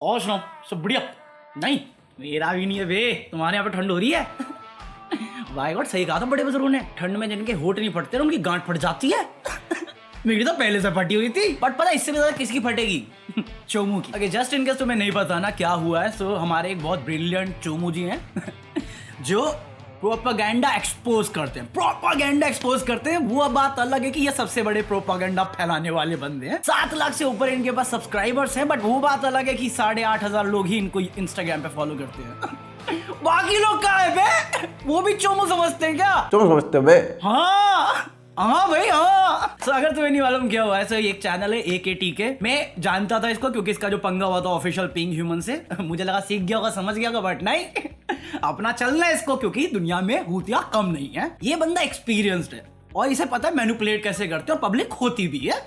और सुनाओ, सब बढ़िया? नहीं मेरा भी नहीं है बे, तुम्हारे यहाँ पे ठंड हो रही है? भाई गॉड, सही कहा था बड़े बुजुर्गों ने, ठंड में जिनके होठ नहीं फटते उनकी गांठ फट जाती है। मेरी तो पहले से फटी हुई थी, बट पता इससे भी ज्यादा किसकी फटेगी? चोमू की। अगर जस्ट इनकेस तुम्हें नहीं पता ना क्या हुआ है, तो हमारे एक बहुत ब्रिलियंट चोमू जी हैं जो प्रोपागेंडा एक्सपोज करते हैं। वो बात अलग है कि ये सबसे बड़े प्रोपागेंडा फैलाने वाले बंदे हैं। 7 लाख से ऊपर इनके पास सब्सक्राइबर्स हैं, बट वो बात अलग है कि 8,500 लोग ही इनको इंस्टाग्राम पे फॉलो करते हैं। बाकी लोग कहाँ है बे? वो भी चोमू समझते हैं क्या? चोमू समझते हो बे? हाँ भाई हाँ। तो अगर तुम्हें नहीं मालूम क्या हुआ है, तो एक चैनल है AKTK। मैं जानता था इसको क्योंकि इसका जो पंगा हुआ था ऑफिशियल पिंग ह्यूमन से, मुझे लगा सीख गया होगा, समझ गया होगा, बट नहीं। अपना चलना है इसको, क्योंकि दुनिया में भूतिया कम नहीं है। ये बंदा एक्सपीरियंस्ड है और इसे पता है मैनिपुलेट कैसे करते हैं, और पब्लिक होती भी है।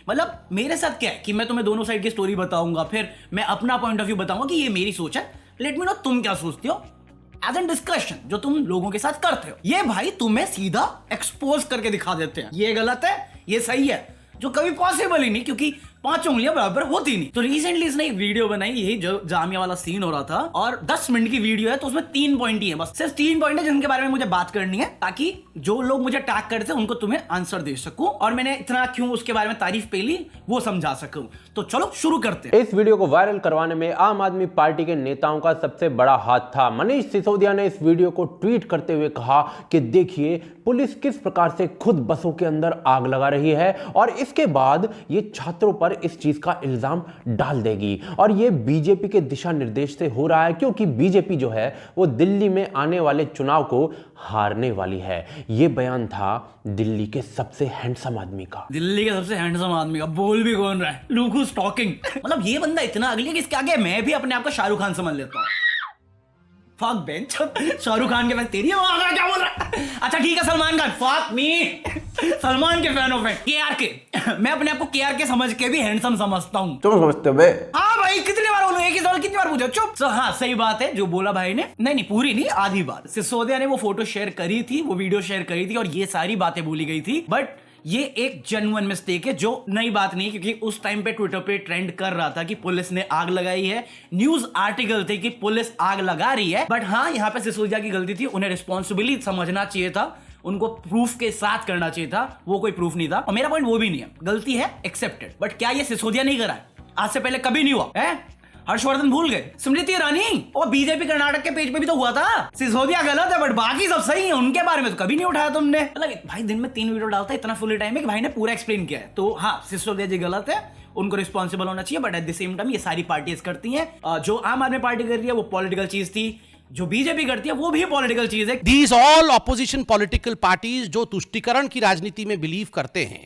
मतलब मेरे साथ क्या है कि मैं तुम्हें दोनों साइड की स्टोरी बताऊंगा, फिर मैं अपना पॉइंट ऑफ व्यू बताऊंगा कि ये मेरी सोच है। लेट मी नो तुम क्या सोचते हो, एज एन डिस्कशन जो तुम लोगों के साथ करते हो। ये भाई तुम्हें सीधा एक्सपोज करके दिखा देते हैं, ये गलत है, ये सही है, जो कभी पॉसिबल ही नहीं, क्योंकि 5 उंगलियां बराबर होती नहीं। तो रिसेंटली इसने एक वीडियो बनाई, यही जो जामिया वाला सीन हो रहा था, और 10 मिनट की वीडियो है, तो उसमें 3 पॉइंट ही है, बस सिर्फ 3 पॉइंट है जिनके बारे में मुझे बात करनी है, ताकि जो लोग मुझे टैग करते हैं उनको तुम्हें आंसर दे सकूं, और मैंने इतना क्यों उसके बारे में तारीफ पे ली वो समझा सकूं। तो चलो शुरू करते हैं। इस वीडियो को वायरल करवाने में आम आदमी पार्टी के नेताओं का सबसे बड़ा हाथ था। मनीष सिसोदिया ने इस वीडियो को ट्वीट करते हुए कहा कि देखिए पुलिस किस प्रकार से खुद बसों के अंदर आग लगा रही है, और इसके बाद ये छात्रों पर इस चीज का इल्जाम डाल देगी, और ये बीजेपी के दिशा निर्देश से हो रहा है, क्योंकि बीजेपी जो है वो दिल्ली में आने वाले चुनाव को हारने वाली है। ये बयान था दिल्ली के सबसे हैंडसम आदमी का। दिल्ली के सबसे हैंडसम आदमी का बोल भी कौन रहा है? Look who's talking. मतलब ये बंदा इतना अगली है कि इसके आगे मैं भी अपने आप को शाहरुख खान समझ लेता हूँ। फक बेंच, शाहरुख खान के फैन तेरी आवाज क्या बोल रहा है? अच्छा ठीक है, सलमान खान, फक मी, सलमान के फैन ऑफ KRK। मैं अपने आप को KRK समझ के भी हैंडसम समझता हूँ। तुम समझते हो बे? हाँ भाई, कितनी बार बोलूं, एक ही सवाल कितनी बार पूछो, चुप। तो हाँ सही बात है जो बोला भाई ने, नहीं पूरी नहीं, आधी बात। सिसोदिया ने वो फोटो शेयर करी थी, वो वीडियो शेयर करी थी, और ये सारी बातें बोली गई थी, बट ये एक जेन्युइन मिस्टेक है, जो नई बात नहीं है, क्योंकि उस टाइम पे ट्विटर पे ट्रेंड कर रहा था कि पुलिस ने आग लगाई है, न्यूज आर्टिकल थे कि पुलिस आग लगा रही है। बट हाँ, यहाँ पे सिसोदिया की गलती थी, उन्हें रिस्पॉन्सिबिलिटी समझना चाहिए था, उनको प्रूफ के साथ करना चाहिए था, वो कोई प्रूफ नहीं था, और मेरा पॉइंट वो भी नहीं है, गलती है एक्सेप्टेड, बट क्या ये सिसोदिया नहीं करा है? आज से पहले कभी नहीं हुआ है? हर्षवर्धन भूल गए? स्मृति ईरानी और बीजेपी कर्नाटक के पेज पे भी तो हुआ था। सिसोदिया गलत है, बट बाकी सब सही है, उनके बारे में तो कभी नहीं उठाया तुमने। मतलब भाई दिन में 3 वीडियो डालता है, इतना फुल टाइम है कि भाई ने पूरा एक्सप्लेन किया है। तो हाँ, सिसोदिया जी गलत है, उनको रिस्पॉन्सिबल होना चाहिए, but at the same time ये सारी पार्टीज करती हैं। जो आम आदमी पार्टी कर रही है वो पॉलिटिकल चीज थी, जो बीजेपी करती है वो भी पॉलिटिकल चीज है। These all opposition political parties जो तुष्टीकरण की राजनीति में बिलीव करते हैं,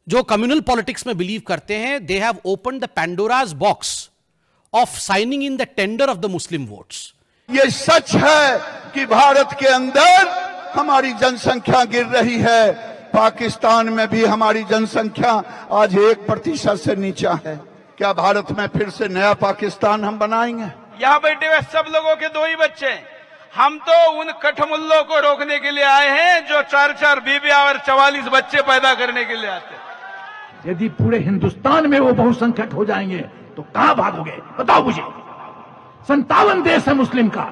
जो कम्युनल पॉलिटिक्स में बिलीव करते हैं, they have opened the Pandora's box of signing in the tender of the Muslim votes. ये सच है कि भारत के अंदर हमारी जनसंख्या गिर रही है, पाकिस्तान में भी हमारी जनसंख्या आज 1% से नीचा है। क्या भारत में फिर से नया पाकिस्तान हम बनाएंगे? यहाँ बैठे हुए सब लोगों के 2 ही बच्चे हैं। हम तो उन कठमुल्लों को रोकने के लिए आए हैं जो 4-4 बीबियां और 44 बच्चे पैदा करने के लिए आते हैं। यदि पूरे हिंदुस्तान में वो बहुसंख्यक हो जाएंगे तो कहां भागोगे? बताओ मुझे। 57 देश है मुस्लिम का,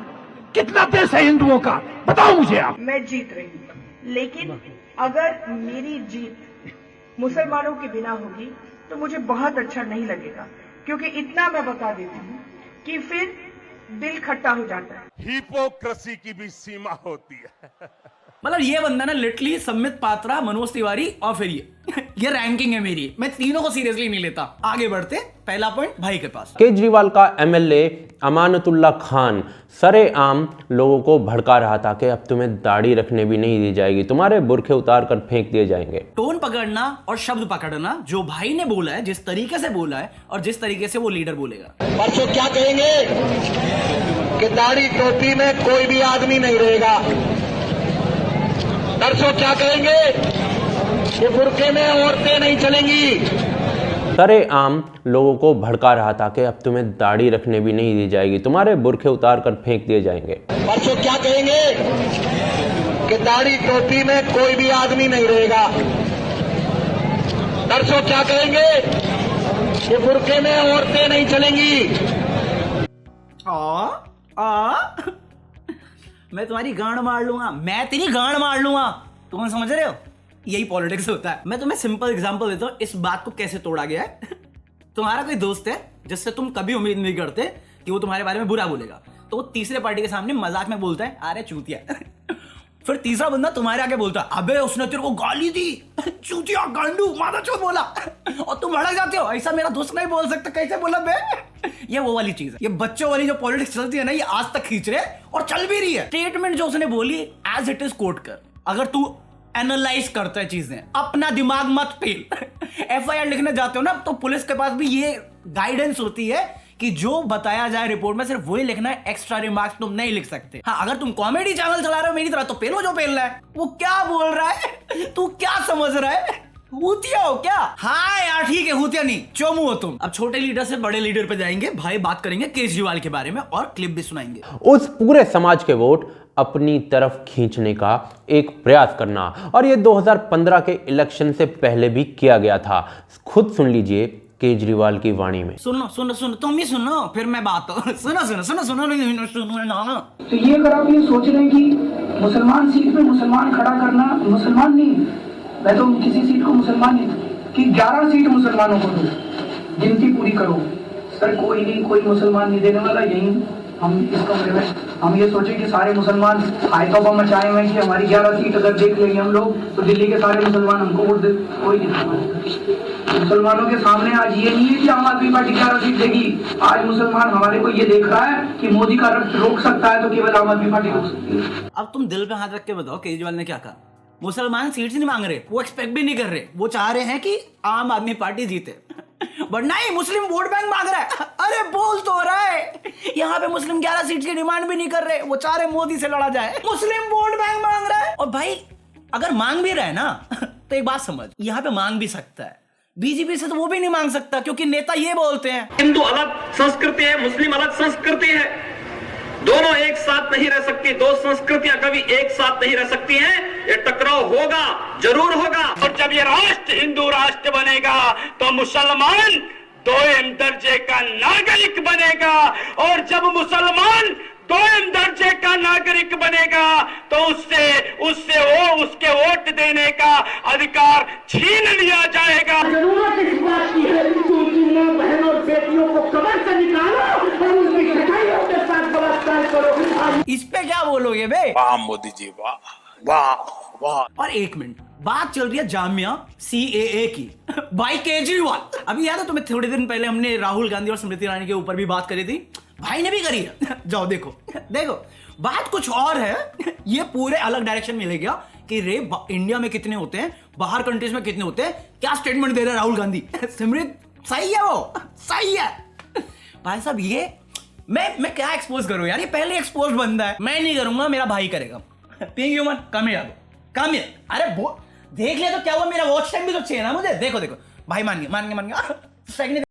कितना देश है हिंदुओं का? बताओ मुझे आप। मैं जीत रही हूँ, लेकिन अगर मेरी जीत मुसलमानों के बिना होगी तो मुझे बहुत अच्छा नहीं लगेगा, क्योंकि इतना मैं बता देती हूँ कि फिर दिल खट्टा हो जाता है। हिपोक्रेसी की भी सीमा होती है। मतलब ये बंदा ना लिटरली सम्मित पात्रा, मनोज तिवारी और फिर ये रैंकिंग है मेरी। मैं तीनों को सीरियसली नहीं लेता। आगे बढ़ते, पहला पॉइंट भाई के पास। केजरीवाल का MLA अमानतुल्लाह खान सरेआम लोगों को भड़का रहा था कि अब तुम्हें दाढ़ी रखने भी नहीं दी जाएगी, तुम्हारे बुरखे उतार कर फेंक दिए जाएंगे। टोन पकड़ना और शब्द पकड़ना, जो भाई ने बोला है, जिस तरीके से बोला है और जिस तरीके से वो लीडर बोलेगा। परसों क्या कहेंगे कि दाढ़ी टोपी में कोई भी आदमी नहीं रहेगा। परसों क्या कहेंगे कि बुर्के में औरतें नहीं चलेंगी। सरेआम लोगों को भड़का रहा था कि अब तुम्हें दाढ़ी रखने भी नहीं दी जाएगी, तुम्हारे बुरखे उतार कर फेंक दिए जाएंगे। परसों क्या कहेंगे कि दाढ़ी टोपी में कोई भी आदमी नहीं रहेगा। परसों क्या कहेंगे कि बुरके में औरतें नहीं चलेंगी। मैं तुम्हारी गांड मार लूंगा, मैं तेरी गांड मार लूंगा। तुम समझ रहे हो? यही पॉलिटिक्स होता है। मैं तुम्हें सिंपल एग्जांपल देता हूँ इस बात को कैसे तोड़ा गया है। तुम्हारा कोई दोस्त है जिससे तुम कभी उम्मीद नहीं करते कि वो तुम्हारे बारे में बुरा बोलेगा, तो वो तीसरे पार्टी के सामने मजाक में बोलता है अरे चूतिया। फिर तीसरा बंदा तुम्हारे आगे बोलता है अबे उसने तेरे को गाली दी, चूतिया गांडू मादा चोद बोला, और तुम भड़क जाते हो ऐसा मेरा दोस्त नहीं बोल सकता, कैसे बोला बे। ये वो वाली चीज है, ये बच्चों वाली जो पॉलिटिक्स चलती है ना, ये आज तक खींच रहे और चल भी रही है। स्टेटमेंट जो उसने बोली एज इट इज कोट कर। अगर तू एनालाइज करता है चीजें, अपना दिमाग मत फेल। एफआईआर लिखने जाते हो ना, तो पुलिस के पास भी ये गाइडेंस होती है कि जो बताया जाए रिपोर्ट में सिर्फ वही लिखना है, एक्स्ट्रा रिमार्क्स तुम नहीं लिख सकते। हाँ, अगर तुम कॉमेडी चैनल चला रहे हो मेरी तरह, तो पेलो जो पेल रहा है। वो क्या बोल रहा है, तू क्या समझ रहा है, हूतिया हो क्या? हाँ यार ठीक है, हूतिया नहीं, चोमू हो तुम। अब छोटे लीडर से बड़े लीडर पे जाएंगे, भाई बात करेंगे केजरीवाल के बारे में और क्लिप भी सुनाएंगे। उस पूरे समाज के वोट अपनी तरफ खींचने का एक प्रयास करना, और ये 2015 के इलेक्शन से पहले भी किया गया था। खुद सुन लीजिए केजरीवाल की वाणी में। सुनो सुनो सुनो, तुम भी सुनो फिर मैं बात सुनो सुनो सुनो सुनो सुनो ना। तो ये अगर आप ये सोच रहे हैं कि मुसलमान सीट पे मुसलमान खड़ा करना, मुसलमान नहीं, मैं तो किसी सीट को मुसलमान नहीं, कि 11 सीट मुसलमानों को दो, गिनती पूरी करो। सर कोई नहीं, कोई मुसलमान नहीं देने वाला। यही हम इस कमरे में हम ये सोचे कि सारे मुसलमान हाइतौबा मचाए हुए हैं कि हमारी 11 सीट अगर देख लेंगे हम लोग तो दिल्ली के सारे मुसलमान हमको वोट दे। कोई नहीं, मुसलमानों के सामने आज ये नहीं है कि आम आदमी पार्टी 11 सीट देगी। आज मुसलमान हमारे को ये देख रहा है कि मोदी का रक्त रोक सकता है तो केवल आम आदमी पार्टी रोक सकती है। अब तुम दिल पे हाथ रख के बताओ केजरीवाल ने क्या कहा। मुसलमान सीट्स नहीं मांग रहे, वो एक्सपेक्ट भी नहीं कर रहे, वो चाह रहे हैं कि आम आदमी पार्टी जीते। बट नहीं, मुस्लिम वोट बैंक मांग रहा है। अरे बोल तो रहा है, यहाँ पे मुस्लिम 11 सीट की डिमांड भी नहीं कर रहे, वो चाह रहे मोदी से लड़ा जाए। मुस्लिम वोट बैंक मांग रहा है। और भाई अगर मांग भी रहा है ना, तो एक बात समझ, यहाँ पे मांग भी सकता है, बीजेपी से तो वो भी नहीं मांग सकता, क्योंकि नेता ये बोलते हैं हिंदू अलग संस्कृति है, मुस्लिम अलग संस्कृति है, दोनों एक साथ नहीं रह सकती, दो संस्कृतियां कभी एक साथ नहीं रह सकती हैं। ये टकराव होगा, जरूर होगा। और जब ये राष्ट्र हिंदू राष्ट्र बनेगा तो मुसलमान 2 दर्जे का नागरिक बनेगा, और जब मुसलमान 2 दर्जे का नागरिक बनेगा तो उसके वोट देने का अधिकार छीन लिया जाएगा। जरूरत इस बात की है कि उनकी मां बहन और बेटियों को कब्र से निकालो और उनकी कटाइयों के साथ बलात्कार करो। इस पे क्या बोलोगे बे? वाह मोदी जी, वाह वाह वाह। और एक मिनट, बात चल रही है जामिया CAA की भाई केजरीवाल। अभी याद है तुम्हें, थोड़े दिन पहले हमने राहुल गांधी और स्मृति ईरानी के ऊपर भी बात करी थी, भाई ने भी करी है। जाओ देखो देखो, बात कुछ और है। ये पूरे अलग डायरेक्शन में ले गया कि रेप इंडिया में कितने होते हैं, बाहर कंट्रीज में कितने होते हैं, क्या स्टेटमेंट दे रहे हैं राहुल गांधी। स्मृति सही है, वो सही है भाई साहब। ये मैं क्या एक्सपोज करूं यार, ये पहले एक्सपोज बंदा है, मैं नहीं करूंगा, मेरा भाई करेगा। Pink human come here, come here. अरे देख लिया तो क्या हुआ, मेरा वॉच टाइम भी तो चाहिए ना मुझे। देखो देखो भाई, मान गया सेकंड।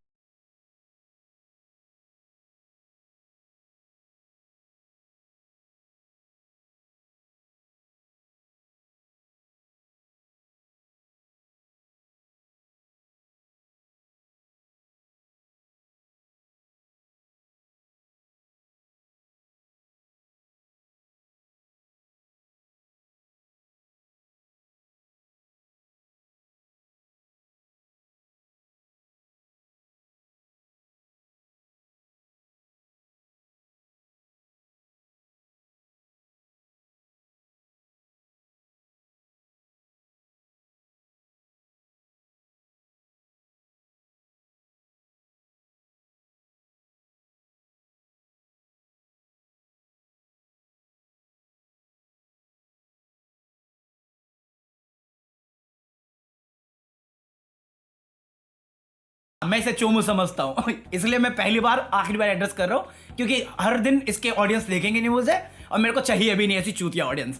मैं इसे चोमू समझता हूं, इसलिए मैं पहली बार आखिरी बार एड्रेस कर रहा हूं, क्योंकि हर दिन इसके ऑडियंस देखेंगे नहीं मुझे, और मेरे को चाहिए भी नहीं ऐसी चूतिया ऑडियंस।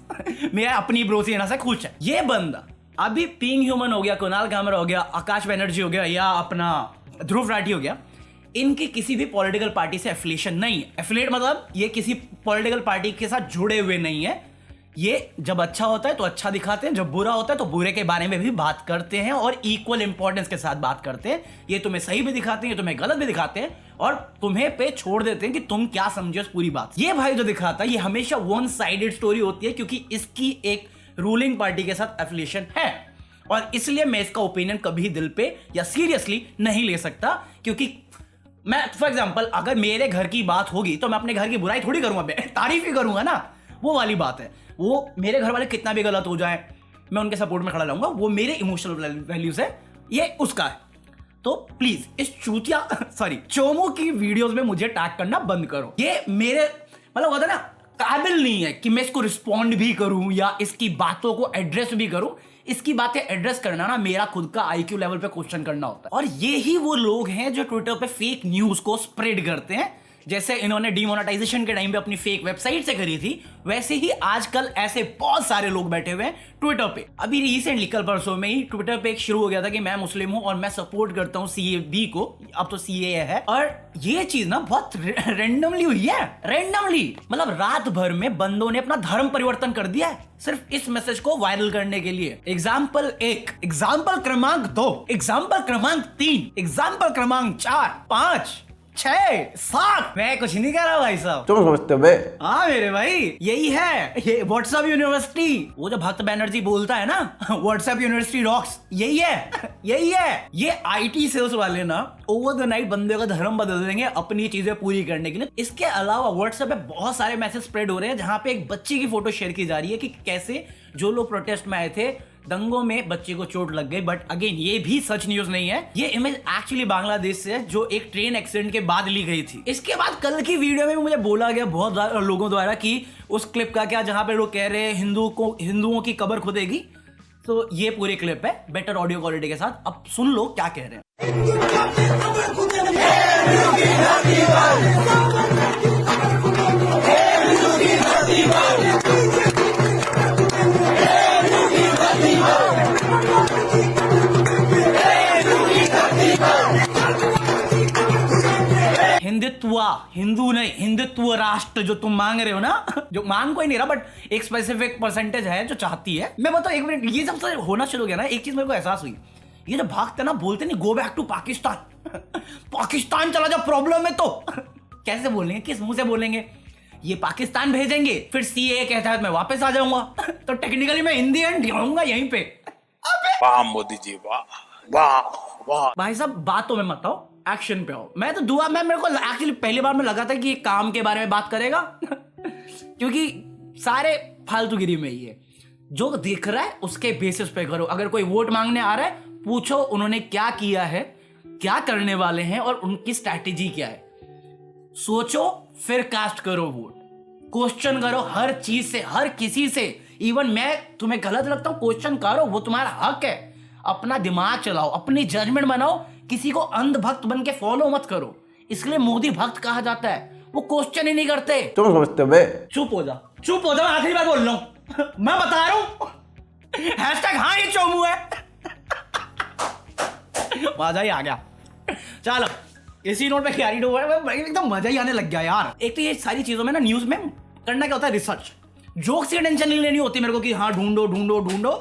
मेरा अपनी ब्रोसी से खुश है। ये बंदा अभी पिंक ह्यूमन हो गया, कुणाल कामर हो गया, आकाश बनर्जी हो गया, या अपना ध्रुव राठी हो गया, इनकी किसी भी पॉलिटिकल पार्टी से एफिलिएशन नहीं है। एफिलिएट मतलब ये किसी पॉलिटिकल पार्टी के साथ जुड़े हुए नहीं है, ये जब अच्छा होता है तो अच्छा दिखाते हैं, जब बुरा होता है तो बुरे के बारे में भी बात करते हैं और इक्वल इंपॉर्टेंस के साथ बात करते हैं। ये तुम्हें सही भी दिखाते हैं, ये तुम्हें गलत भी दिखाते हैं और तुम्हें पे छोड़ देते हैं कि तुम क्या समझो इस पूरी बात। ये भाई जो दिखाता है ये हमेशा वन साइडेड स्टोरी होती है, क्योंकि इसकी एक रूलिंग पार्टी के साथ एफिलिएशन है और इसलिए मैं इसका ओपिनियन कभी दिल पे या सीरियसली नहीं ले सकता। क्योंकि मैं फॉर एग्जांपल अगर मेरे घर की बात होगी तो मैं अपने घर की बुराई थोड़ी करूंगा, तारीफ ही करूंगा ना, वो वाली बात है। वो मेरे घर वाले कितना भी गलत हो जाए मैं उनके सपोर्ट में खड़ा रहूंगा, वो मेरे इमोशनल वैल्यूज है, ये उसका है। तो प्लीज इस चूतिया चोमू की वीडियोस में मुझे टैग करना बंद करो। ये मेरे मतलब होता ना काबिल नहीं है कि मैं इसको रिस्पॉन्ड भी करूं या इसकी बातों को एड्रेस भी करूं। इसकी बातें एड्रेस करना ना मेरा खुद का आईक्यू लेवल पे क्वेश्चन करना होता है। और ये ही वो लोग हैं जो ट्विटर पे फेक न्यूज को स्प्रेड करते हैं, जैसे इन्होंने डिमोनेटाइजेशन के टाइम पे अपनी फेक वेबसाइट से करी थी, वैसे ही आजकल ऐसे बहुत सारे लोग बैठे हुए हैं ट्विटर पे। अभी रिसेंटली कल परसों में ही ट्विटर पे एक शुरू हो गया था कि मैं मुस्लिम हूं और मैं सपोर्ट करता हूं CAB को, अब तो CAA है। और ये चीज ना बहुत रेंडमली हुई है, रेंडमली मतलब रात भर में बंदों ने अपना धर्म परिवर्तन कर दिया है सिर्फ इस मैसेज को वायरल करने के लिए। एग्जाम्पल 1, एग्जाम्पल क्रमांक 2, एग्जाम्पल क्रमांक 3, एग्जाम्पल क्रमांक 4, 5, 6, 7। मैं कुछ नहीं कह रहा भाई साहब, तुम समझते हो? हाँ मेरे भाई यही है, ये व्हाट्सएप यूनिवर्सिटी, वो जो भक्त बैनर्जी बोलता है ना व्हाट्सएप यूनिवर्सिटी रॉक्स, यही है यही है। ये IT सेल्स वाले ना ओवर द नाइट बंदे का धर्म बदल देंगे अपनी चीजें पूरी करने के लिए। इसके अलावा व्हाट्सएप पे बहुत सारे मैसेज स्प्रेड हो रहे हैं जहां पे एक बच्ची की फोटो शेयर की जा रही है कि कैसे जो लोग प्रोटेस्ट में आए थे दंगों में बच्चे को चोट लग गई। बट अगेन ये भी सच न्यूज नहीं है, ये इमेज एक्चुअली बांग्लादेश से है जो एक ट्रेन एक्सीडेंट के बाद ली गई थी। इसके बाद कल की वीडियो में मुझे बोला गया बहुत लोगों द्वारा कि उस क्लिप का क्या, जहां पे लोग कह रहे हैं हिंदुओं की कब्र खुदेगी। तो ये पूरी क्लिप है बेटर ऑडियो क्वालिटी के साथ, अब सुन लो क्या कह रहे हैं। हिंदू नहीं, हिंदुत्व राष्ट्र जो तुम मांग रहे हो ना, जो मांग कोई नहीं रहा बट एक स्पेसिफिक परसेंटेज है जो चाहती है। मैं बताऊं एक मिनट, ये जब से होना शुरू हो गया ना एक चीज मेरे को एहसास हुई, ये जो भागते ना बोलते नहीं go back to Pakistan Pakistan चला जाओ प्रॉब्लम है तो कैसे बोलेंगे, किस मुंह से बोलेंगे? ये पाकिस्तान भेजेंगे फिर CAA कहता है मैं वापस आ जाऊंगा तो टेक्निकली मैं इन दी एंड रहूंगा यहीं पे। वाह मोदी जी वाह वाह वाह। भाई साहब बात तो मैं मत आओ, एक्शन पे आओ। मैं तो दुआ मैं मेरे को एक्चुअली पहली बार में लगा था कि ये काम के बारे में बात करेगा क्योंकि सारे फालतूगिरी में ही है। जो दिख रहा है उसके बेसिस पे करो। अगर कोई वोट मांगने आ रहा है पूछो उन्होंने क्या किया है, क्या करने वाले हैं और उनकी स्ट्रैटेजी क्या है। सोचो फिर कास्ट करो वोट, क्वेश्चन करो हर चीज से, हर किसी से। इवन मैं तुम्हें गलत लगता हूं क्वेश्चन करो, वो तुम्हारा हक है। अपना दिमाग चलाओ, अपनी जजमेंट बनाओ, किसी को अंधभक्त बन के फॉलो मत करो। इसलिए मोदी भक्त कहा जाता है, वो क्वेश्चन ही नहीं करते। तुम समझते हो? चुप हो जा, चुप हो जा, मैं आखिरी बार बोल रहा हूं मैं बता रहा हूं हैशटैग हाँ ये चोमू है मजा ही आ गया। चलो इसी नोट पे कैरी ओवर, एकदम मजा ही आने लग गया यार। एक तो ये सारी चीजों में ना न्यूज में करना क्या होता है, रिसर्च। जोक्स की टेंशन नहीं लेनी होती मेरे को कि हाँ ढूंढो ढूंढो ढूंढो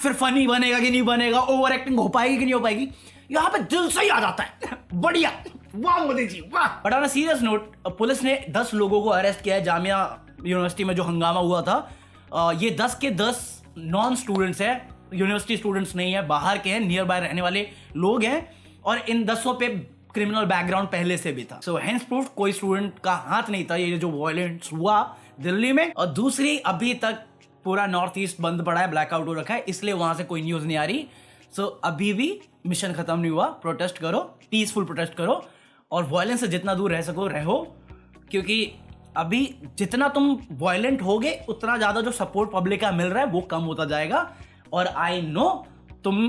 फिर फनी बनेगा कि नहीं बनेगा, ओवर एक्टिंग हो पाएगी कि नहीं हो पाएगी। यहाँ पे दिल से ही आ जाता है बढ़िया, वाह मोदी जी वाह। But on a serious note, police ने 10 लोगों को अरेस्ट किया है जामिया यूनिवर्सिटी में जो हंगामा हुआ था। ये 10 के 10 नॉन स्टूडेंट्स हैं, यूनिवर्सिटी स्टूडेंट्स नहीं है, बाहर के हैं, नियर बाय रहने वाले लोग हैं और इन 10 पे क्रिमिनल बैकग्राउंड पहले से भी था। सो हेंस प्रूफ कोई स्टूडेंट का हाथ नहीं था ये जो वायलेंस हुआ दिल्ली में। और दूसरी, अभी तक पूरा नॉर्थ ईस्ट बंद पड़ा है, ब्लैकआउट हो रखा है, इसलिए वहां से कोई न्यूज नहीं आ रही। सो अभी भी मिशन खत्म नहीं हुआ, प्रोटेस्ट करो, पीसफुल प्रोटेस्ट करो और वायलेंस से जितना दूर रह सको रहो, क्योंकि अभी जितना तुम वायलेंट होगे उतना ज्यादा जो सपोर्ट पब्लिक का मिल रहा है वो कम होता जाएगा। और आई नो तुम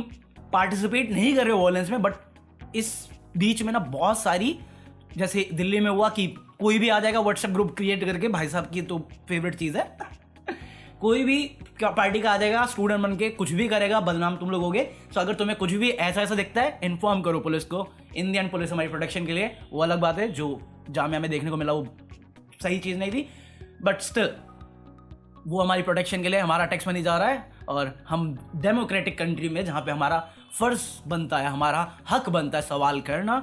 पार्टिसिपेट नहीं कर रहे हो वायलेंस में, बट इस बीच में ना बहुत सारी, जैसे दिल्ली में हुआ कि कोई भी आ जाएगा व्हाट्सएप ग्रुप क्रिएट करके, भाई साहब की तो फेवरेट चीज है कोई भी पार्टी का आ जाएगा स्टूडेंट बन के कुछ भी करेगा, बदनाम तुम लोग होगे। तो अगर तुम्हें कुछ भी ऐसा दिखता है इन्फॉर्म करो पुलिस को। इंडियन पुलिस हमारी प्रोटेक्शन के लिए, वो अलग बात है। जो जामिया में देखने को मिला वो सही चीज नहीं थी, बट स्टिल वो हमारी प्रोटेक्शन के लिए हमारा टैक्स मनी जा रहा है, और हम डेमोक्रेटिक कंट्री में जहाँ पे हमारा फर्ज बनता है, हमारा हक बनता है सवाल करना,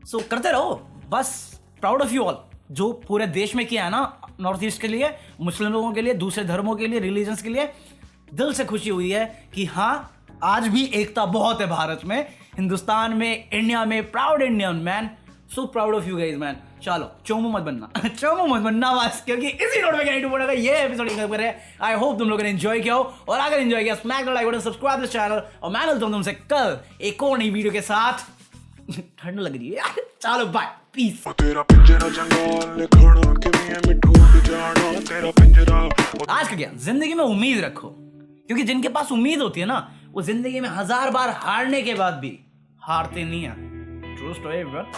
सो करते रहो बस। प्राउड ऑफ यू ऑल, जो पूरे देश में किया है ना नॉर्थ ईस्ट के लिए, मुस्लिम लोगों के लिए, दूसरे धर्मों के लिए, रिलीजन्स के लिए। दिल से खुशी हुई है कि हाँ, आज भी एकता बहुत है भारत में, हिंदुस्तान में, इंडिया में। Proud Indian man, so proud of you guys man. चलो चोमू मत बनना चोमू मत बनना बस, क्योंकि इसी नोट में ये एपिसोड करे। आई होप तुम लोगों ने एंजॉय किया हो, और अगर एंजॉय किया smack the like button, subscribe this channel, और मैं मिलता हूं तुमसे कल एक और नई वीडियो के साथ। ठंड लग रही है यार, चलो बाय, पीस। आज का क्या, जिंदगी में उम्मीद रखो, क्योंकि जिनके पास उम्मीद होती है ना, वो जिंदगी में 1000 बार हारने के बाद भी हारते नहीं है। True story bro.